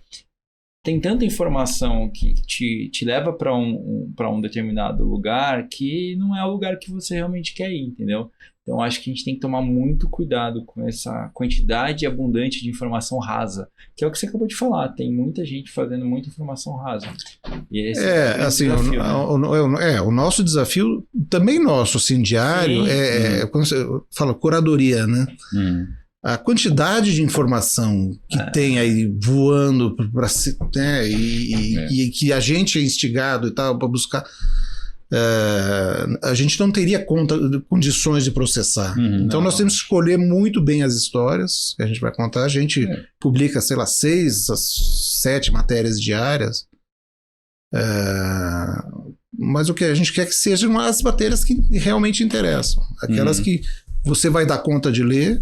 tem tanta informação que te leva para um determinado lugar que não é o lugar que você realmente quer ir, entendeu? Então, acho que a gente tem que tomar muito cuidado com essa quantidade abundante de informação rasa, que é o que você acabou de falar. Tem muita gente fazendo muita informação rasa. E esse assim, desafio, né? O nosso desafio, também nosso, assim, diário, quando você fala curadoria, né? A quantidade de informação que tem aí voando e que a gente é instigado e tal para buscar, a gente não teria condições de processar. Então nós temos que escolher muito bem as histórias que a gente vai contar. A gente publica, sei lá, 6 a 7 matérias diárias, mas o que a gente quer que sejam as matérias que realmente interessam, aquelas que você vai dar conta de ler,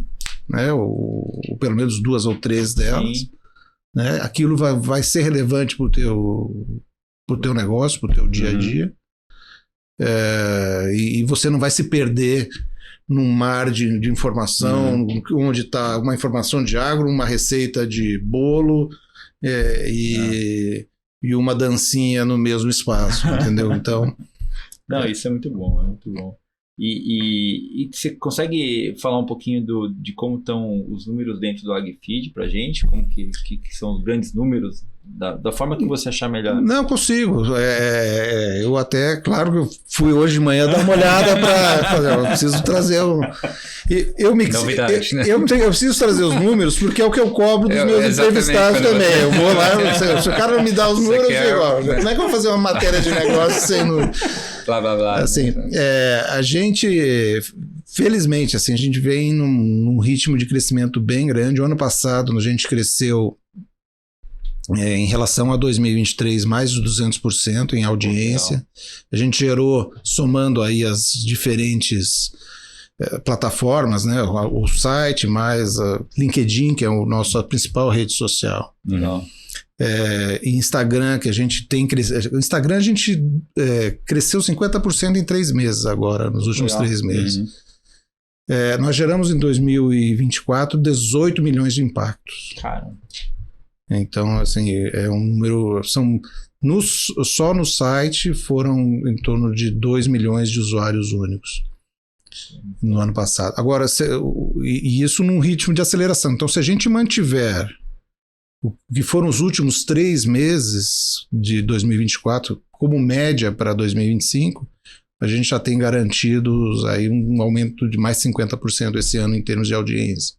né, ou pelo menos 2 ou 3 delas. Sim. né? Aquilo vai ser relevante para o teu negócio, para o teu dia a dia. E você não vai se perder num mar de informação, onde está uma informação de agro, uma receita de bolo e uma dancinha no mesmo espaço, entendeu? Então... Não, isso é muito bom, é muito bom. E você consegue falar um pouquinho de como estão os números dentro do AgFeed pra gente? Como que são os grandes números? Da forma que você achar melhor. Não, consigo. Eu até, claro que eu fui hoje de manhã dar uma olhada para fazer. Eu preciso trazer Novidade, né? Eu preciso trazer os números porque é o que eu cobro dos meus entrevistados também. Eu vou lá, se o cara não me dá os números, como é que eu vou fazer uma matéria de negócio sem números? Blá, blá, blá. Assim, a gente, felizmente, assim, a gente vem num ritmo de crescimento bem grande. O ano passado a gente cresceu em relação a 2023, mais de 200% em audiência. Legal. A gente gerou, somando aí as diferentes plataformas, né? O site, mais a LinkedIn, que é a nossa principal rede social. Legal. Instagram, que a gente tem crescido. O Instagram a gente cresceu 50% em 3 meses agora, nos últimos 3 meses. Nós geramos em 2024 18 milhões de impactos. Caramba. Então, assim, é um número... Só no site foram em torno de 2 milhões de usuários únicos no ano passado. Agora, e isso num ritmo de aceleração. Então, se a gente mantiver o que foram os últimos 3 meses de 2024 como média para 2025, a gente já tem garantidos aí um aumento de mais 50% esse ano em termos de audiência.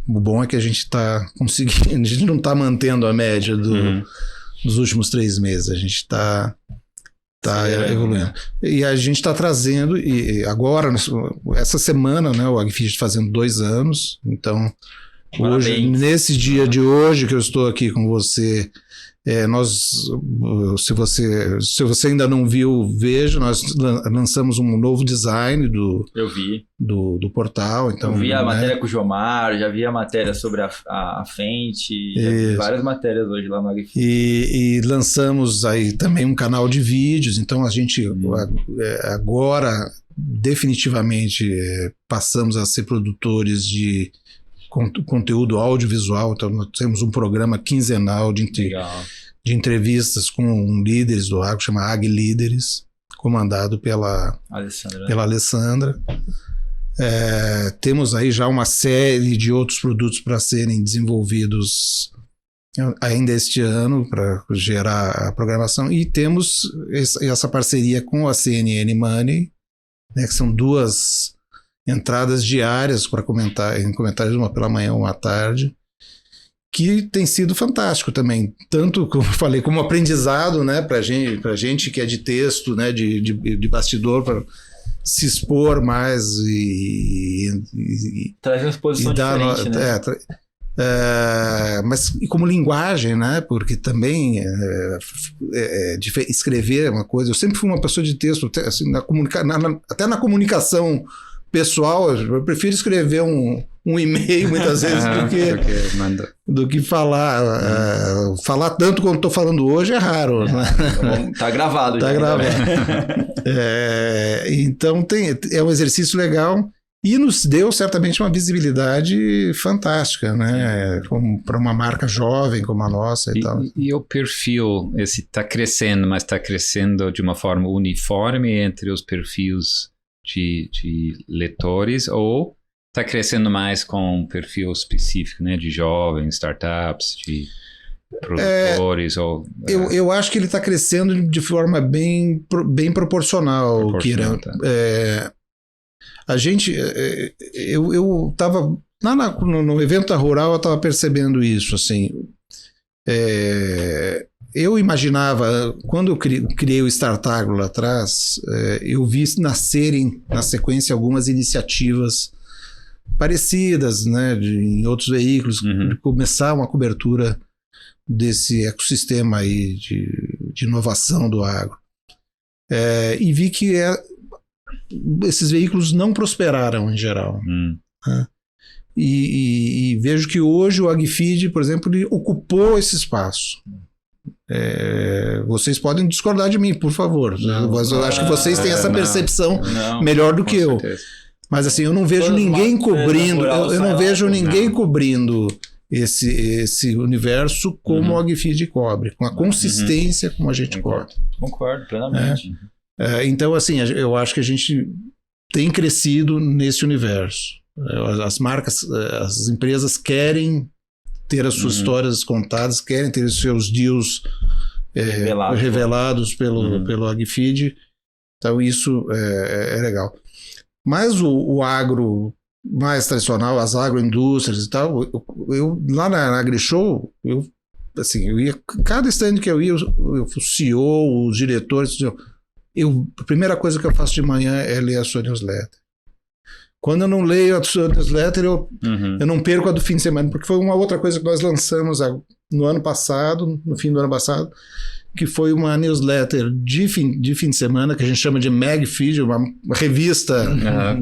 O bom é que a gente está conseguindo, a gente não está mantendo a média dos últimos 3 meses, a gente está evoluindo. E a gente está trazendo, e agora, essa semana, né, o AgFeed está fazendo 2 anos, então hoje, nesse dia de hoje que eu estou aqui com você, se você ainda não viu, veja, nós lançamos um novo design do portal. Então, eu vi a matéria com o Jomar, já vi a matéria sobre a Fenty, já vi várias matérias hoje lá no AgFeed. E lançamos aí também um canal de vídeos, então a gente agora definitivamente passamos a ser produtores de conteúdo audiovisual. Então nós temos um programa quinzenal de entrevistas com líderes do agro, chama AgLíderes, comandado pela Alessandra. Temos aí já uma série de outros produtos para serem desenvolvidos ainda este ano para gerar a programação, e temos essa parceria com a CNN Money, né, que são 2 entradas diárias para comentários, uma pela manhã, uma à tarde, que tem sido fantástico também, tanto, como eu falei, como aprendizado, né, pra gente que é de texto, né, de bastidor, para se expor mais e trazer uma exposição diferente, né? Mas e como linguagem, né, porque também escrever é uma coisa. Eu sempre fui uma pessoa de texto, até, assim, até na comunicação pessoal, eu prefiro escrever um e-mail muitas vezes do que falar. Falar tanto quanto estou falando hoje é raro. Né? Tá gravado. Tá gravado. Então é um exercício legal e nos deu certamente uma visibilidade fantástica, né? Para uma marca jovem como a nossa e tal. E o perfil, esse está crescendo, mas está crescendo de uma forma uniforme entre os perfis de leitores, ou está crescendo mais com um perfil específico, né, de jovens, startups, de produtores? Eu acho que ele está crescendo de forma bem proporcional, Kira. Tá. A gente, eu estava lá no evento da Rural, eu estava percebendo isso, assim. Eu imaginava, quando eu criei o Startagro lá atrás, eu vi nascerem na sequência algumas iniciativas parecidas, né, em outros veículos, de começar uma cobertura desse ecossistema aí de inovação do agro. E vi que esses veículos não prosperaram em geral. Né? e vejo que hoje o AgFeed, por exemplo, ele ocupou esse espaço. Vocês podem discordar de mim, por favor. Eu acho que vocês têm essa percepção melhor do que eu. Mas assim, eu não vejo ninguém cobrindo, eu não vejo ninguém cobrindo esse universo como o AgFeed cobre, com a consistência como a gente cobre. Concordo plenamente. Então, assim, eu acho que a gente tem crescido nesse universo. As marcas, as empresas querem ter as suas histórias contadas, querem ter os seus deals revelados pelo AgFeed. Então, isso é legal. Mas o agro mais tradicional, as agroindústrias e tal, eu lá na AgriShow, eu ia, cada stand que eu ia, o CEO, os diretores, a primeira coisa que eu faço de manhã é ler a sua newsletter. Quando eu não leio a sua newsletter, eu não perco a do fim de semana, porque foi uma outra coisa que nós lançamos no ano passado, no fim do ano passado, que foi uma newsletter de fim de semana, que a gente chama de MagFeed, uma revista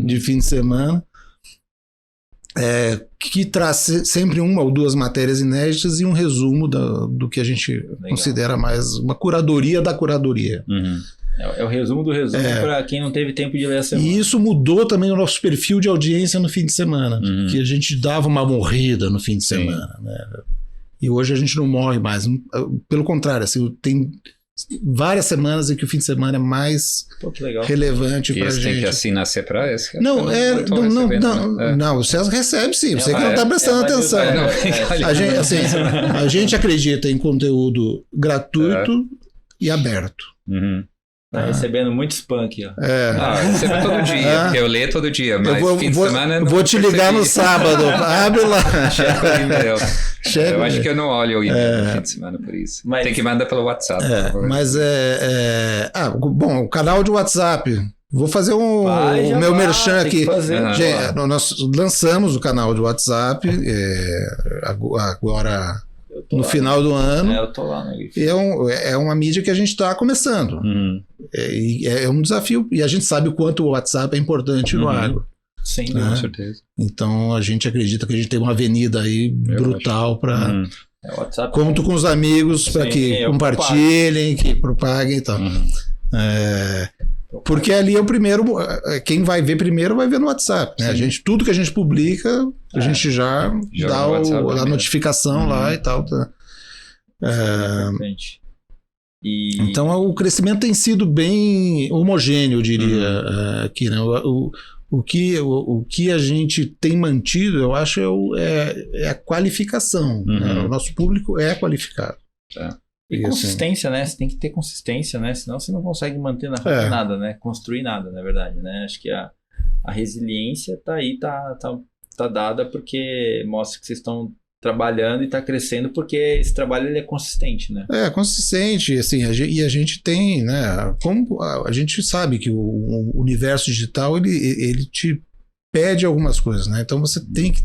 de fim de semana, que traz sempre uma ou duas matérias inéditas e um resumo do que a gente considera mais uma curadoria da curadoria. É o resumo do resumo para quem não teve tempo de ler a semana. E isso mudou também o nosso perfil de audiência no fim de semana, que a gente dava uma morrida no fim de semana, né? E hoje a gente não morre mais. Pelo contrário, assim, tem várias semanas em que o fim de semana é mais relevante para a gente. Tem que assinar a CEPRA? Não, o César recebe sim, você que não está prestando atenção. A gente acredita em conteúdo gratuito e aberto. Tá recebendo muito spam aqui, ó. Recebo todo dia, porque eu leio todo dia, mas fim de semana não. Vou te ligar no sábado, abre lá. Checa o e-mail. Eu acho que eu não olho o e-mail no fim de semana por isso. Tem que mandar pelo WhatsApp. Bom, o canal de WhatsApp. Vou fazer o meu merchan aqui. Nós lançamos o canal de WhatsApp agora no final do ano. Eu tô lá, né? É uma mídia que a gente está começando. É um desafio. E a gente sabe o quanto o WhatsApp é importante no agro. Sim, com certeza. Então a gente acredita que a gente tem uma avenida aí brutal para. Conto com os amigos para que compartilhem, que propaguem e tal. Porque ali é o primeiro. Quem vai ver primeiro vai ver no WhatsApp. Né? Tudo que a gente publica, a gente já dá a notificação lá e tal. Então o crescimento tem sido bem homogêneo, eu diria, aqui, né? O que a gente tem mantido, eu acho, é a qualificação. Né? O nosso público é qualificado. E consistência, né? Você tem que ter consistência, né? Senão você não consegue manter nada, né? Construir nada, na verdade, né? Acho que a resiliência tá aí, tá dada porque mostra que vocês estão trabalhando e está crescendo porque esse trabalho ele é consistente, né? Consistente, assim, e a gente tem, né? Como a gente sabe que o universo digital ele te pede algumas coisas, né? Então você tem que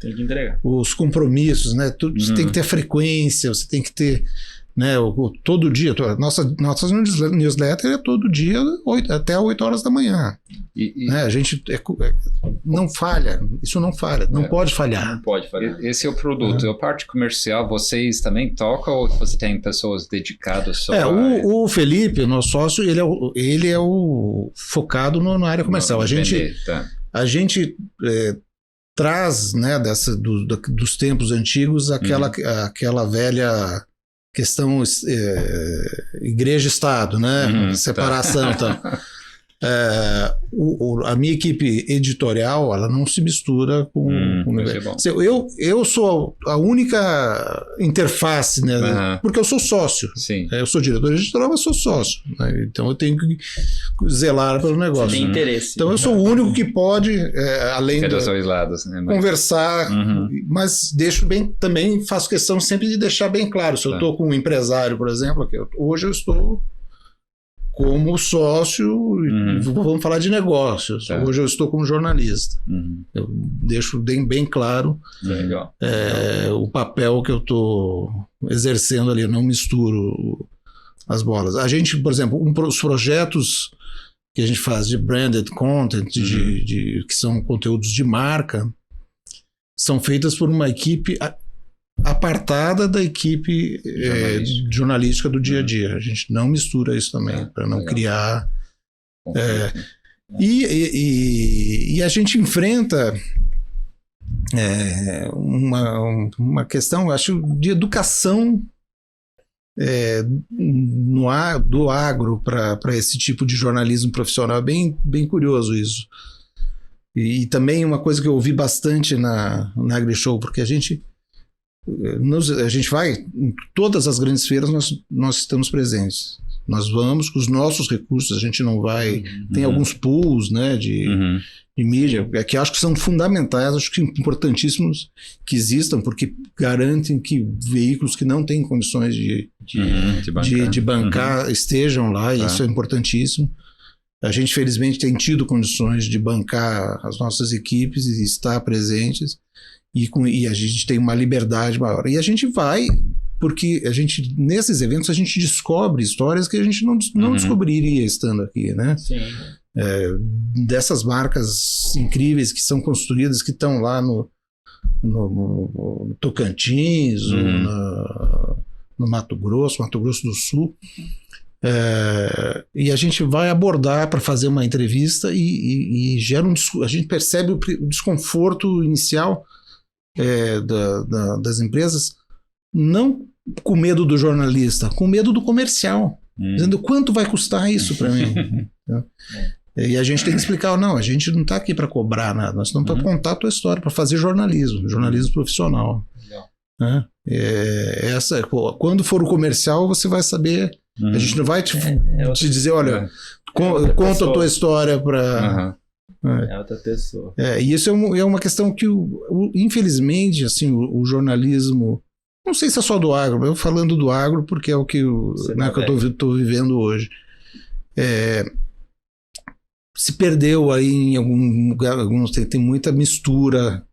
entregar os compromissos, né? Você tem que ter a frequência, você tem que ter, né? Todo dia, nossa newsletter é todo dia até 8 horas da manhã. Né? A gente não falha, isso não falha, não pode falhar. Não pode falhar. Esse é o produto. A parte comercial, vocês também tocam ou você tem pessoas dedicadas só? O Felipe, o nosso sócio, ele é o focado na área comercial. A gente traz, né, dos tempos antigos aquela velha questão igreja-estado, né? Separação. Então, a minha equipe editorial, ela não se mistura com o universo. Eu sou a única interface, né? Porque eu sou sócio. Sim. Eu sou diretor editorial, mas sou sócio. Né? Então eu tenho que zelar pelo negócio. Tem interesse. Então eu sou o único que pode, além de dos dois lados, né? conversar, mas também faço questão sempre de deixar bem claro. Se eu estou com um empresário, por exemplo, hoje eu estou como sócio, vamos falar de negócios. Hoje eu estou como jornalista. Eu deixo bem claro o papel que eu estou exercendo ali, eu não misturo as bolas. A gente, por exemplo, os projetos que a gente faz de branded content, que são conteúdos de marca, são feitas por uma equipe apartada da equipe jornalística do dia a dia. A gente não mistura isso também, para não criar... E a gente enfrenta uma questão, acho, de educação do agro para esse tipo de jornalismo profissional. É bem curioso isso. E também uma coisa que eu ouvi bastante na AgriShow, porque a gente vai em todas as grandes feiras, nós estamos presentes. Nós vamos com os nossos recursos, a gente não vai... Tem alguns pools, né, de mídia, que acho que são fundamentais, acho que importantíssimos que existam, porque garantem que veículos que não têm condições de bancar estejam lá, e isso é importantíssimo. A gente, felizmente, tem tido condições de bancar as nossas equipes e estar presentes, e a gente tem uma liberdade maior. E a gente vai... Porque nesses eventos a gente descobre histórias que a gente não descobriria estando aqui, né? Sim. Dessas marcas incríveis que são construídas, que estão lá no Tocantins, ou no Mato Grosso do Sul. E a gente vai abordar para fazer uma entrevista e gera a gente percebe o desconforto inicial das empresas, não com medo do jornalista, com medo do comercial, dizendo quanto vai custar isso para mim. E a gente tem que explicar, não, a gente não está aqui para cobrar nada, nós estamos para contar a tua história, para fazer jornalismo profissional. Quando for o comercial, você vai saber, a gente não vai te dizer, olha, conta a tua história para... É outra pessoa. E isso é uma questão que, infelizmente, assim, o jornalismo... Não sei se é só do agro, mas eu falando do agro porque é o que eu estou vivendo hoje. Se perdeu aí em algum lugar, tem muita mistura,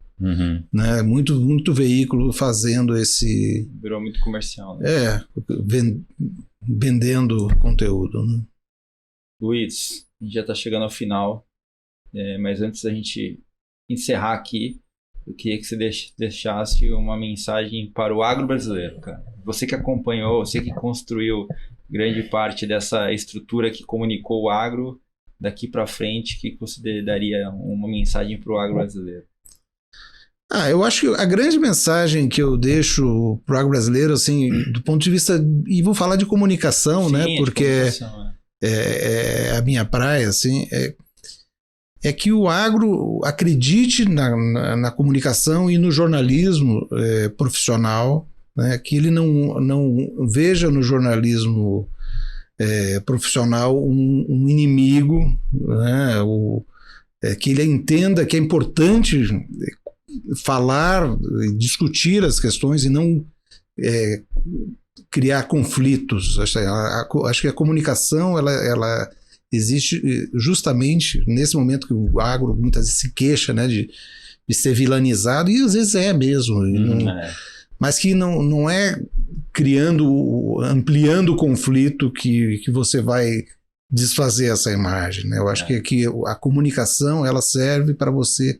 né? Muito veículo fazendo esse... Virou muito comercial, né? Vendendo conteúdo, né? Luiz, a gente já está chegando ao final, mas antes da gente encerrar aqui, eu queria que você deixasse uma mensagem para o agro brasileiro, cara. Você que acompanhou, você que construiu grande parte dessa estrutura que comunicou o agro, daqui para frente, que você daria uma mensagem para o agro brasileiro? Eu acho que a grande mensagem que eu deixo para o agro brasileiro, assim, do ponto de vista, e vou falar de comunicação, né? Porque é a minha praia, assim, é que o agro acredite na comunicação e no jornalismo profissional, né? Que ele não veja no jornalismo profissional um inimigo, né? Que ele entenda que é importante falar, discutir as questões e não criar conflitos. Acho que a comunicação ela existe justamente nesse momento que o agro muitas vezes se queixa, né, de ser vilanizado, e às vezes mesmo, mas que não é ampliando o conflito que você vai desfazer essa imagem, né? Eu acho que a comunicação ela serve para você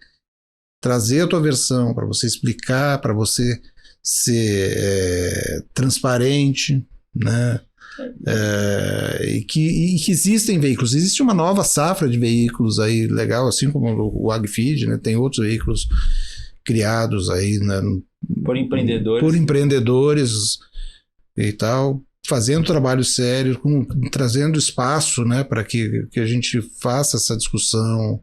trazer a tua versão, para você explicar, para você ser transparente, né? E que existem veículos, existe uma nova safra de veículos aí legal, assim como o AgFeed, né? Tem outros veículos criados aí, né? Por empreendedores e tal, fazendo trabalho sério, trazendo espaço, né, para que a gente faça essa discussão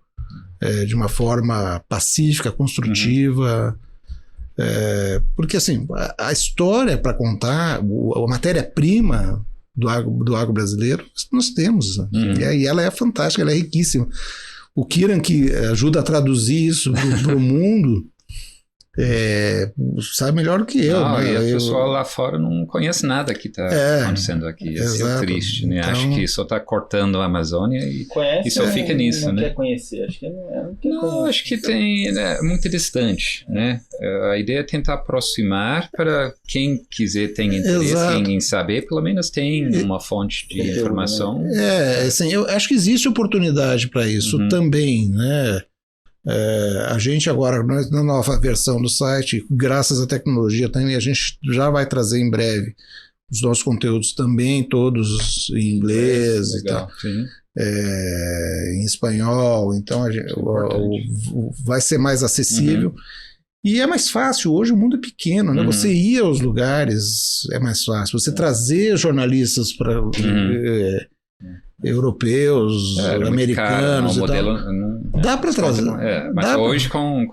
de uma forma pacífica, construtiva. Porque assim, a história para contar, a matéria-prima do agro brasileiro, nós temos, né? E ela é fantástica, ela é riquíssima. O Kiran, que ajuda a traduzir isso para o mundo, sabe melhor do que eu. Né? E o pessoal lá fora não conhece nada que está acontecendo aqui. Isso é triste, né? Então, acho que só está cortando a Amazônia e só fica nisso, não né? Quer conhecer, acho que não quer não, conhecer. Acho que tem muito distante, né? A ideia é tentar aproximar para quem quiser, tem interesse em saber, pelo menos tem uma fonte de informação. Assim, eu acho que existe oportunidade para isso também, né? A gente agora, na nova versão do site, graças à tecnologia também, a gente já vai trazer em breve os nossos conteúdos também, todos em inglês e tal. Sim. Em espanhol, então vai ser mais acessível. E é mais fácil, hoje o mundo é pequeno, né? Você ir aos lugares é mais fácil. Você trazer jornalistas para europeus, americanos e tal. Dá para trazer. Mas hoje com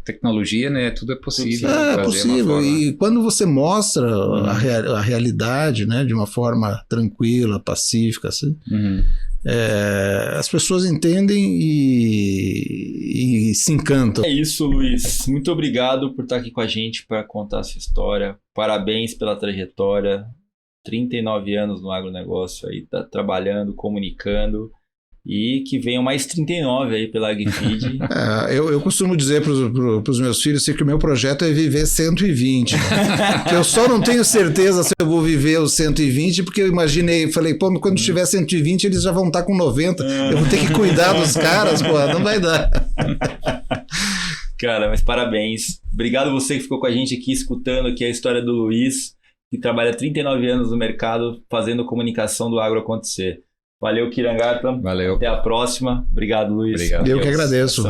tecnologia, né, tudo é possível. É possível. E quando você mostra a realidade, né, de uma forma tranquila, pacífica, assim, as pessoas entendem e se encantam. É isso, Luiz. Muito obrigado por estar aqui com a gente para contar essa história. Parabéns pela trajetória. 39 anos no agronegócio aí, tá trabalhando, comunicando. E que venham mais 39 aí pela AgriFeed. Eu costumo dizer para os meus filhos que o meu projeto é viver 120. Que eu só não tenho certeza se eu vou viver os 120, porque eu falei, pô, quando tiver 120 eles já vão estar com 90. Eu vou ter que cuidar dos caras, pô, não vai dar. Cara, mas parabéns. Obrigado você que ficou com a gente aqui, escutando aqui a história do Luiz, que trabalha 39 anos no mercado, fazendo comunicação do agro acontecer. Valeu, Kirangata. Valeu. Até a próxima. Obrigado, Luiz. Obrigado. Eu que agradeço.